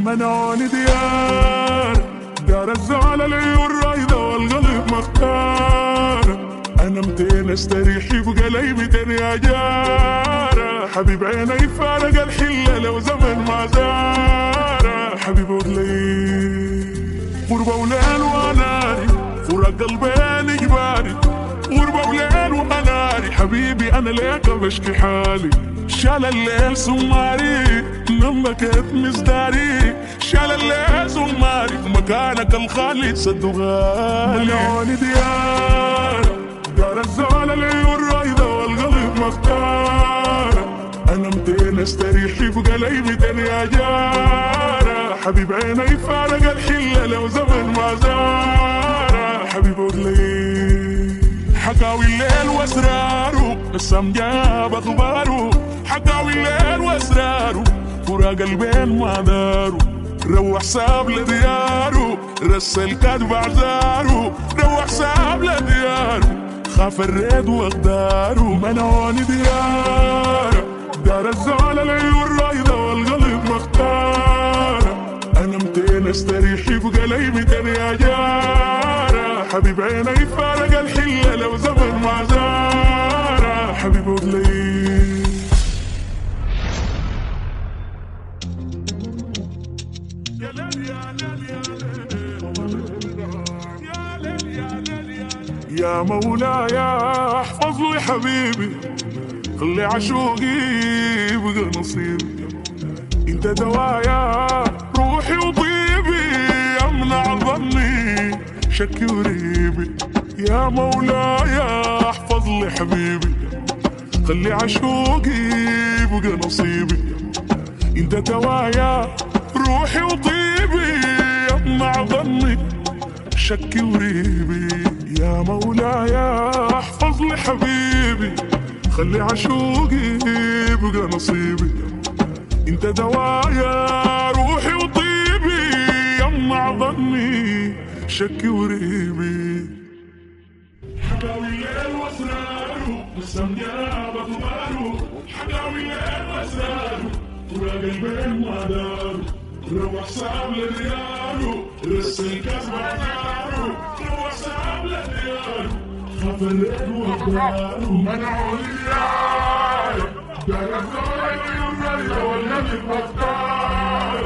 منعوني دار الزعل العيون رايدة والقلب مختار. أنا 200 استريح يبقى لي 200 يا جارة. حبيب عيني فارق الحلة لو زمن ما زارة. حبيب ولي غربة وليل وناري فراق قلبين إجباري. غربة وليل وناري حبيبي أنا ليك بشكي حالي. شال الليل سماري نمكت مصداري. شال الليل سماري مكانك الخالي صدق غالي. مليون دار الزعل العيون رايدة والقلب مختار. أنا 200 استريح يبقى لي 200 يا جارة. حبيب عيني فارق الحلة لو زمن ما زارة. حبيب ولي حكاوي الليل واسراره قسم جاب اخباره. حكاوي الليل واسراره فراق قلبين ما داروا. روح ساب لدياره رسل كاتب اعذاره. روح ساب لدياره خاف الريد واقداره. منعوني دار الزعل العيون رايدة والقلب مختار. أنا 200 استريح يبقى لي 200 يا جارة. حبيب عيني فارق الحلة لو زمن ما زارة. حبيب ولي يا ليل يا ليل يا ليل يا ليل يا مولاي احفظ لي حبيبي. خلي عشوقي يبقى نصيبي. انت دوايا روحي وطيبي. امنع ظني شكي وريبي. يا مولاي احفظ لي حبيبي. خلي عشوقي يبقى نصيبي. انت دوايا روحي وطيبي. امنع ظني شكي وريبي. يا مولاي احفظ لي حبيبي. خلي عشوقي يبقى نصيبي. انت دوايا روحي وطيبي. يمنع ظني شكي وريبي. حكاوي الليل واسراره قسم جاب اخباره. حكاوي الليل واسراره فراق قلبين ما داروا. روح ساب لدياره رسل كسب اعذاره. روح ساب لدياره خاف الريد واقداره. منعوني دار الزعل العيون رايدة والقلب مختار.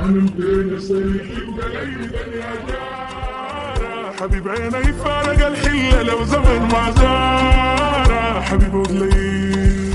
أنا 200 استريح يبقى لي 200 يا جارة. حبيب عيني فارق الحلة لو زمن ما زارة. حبيب ولي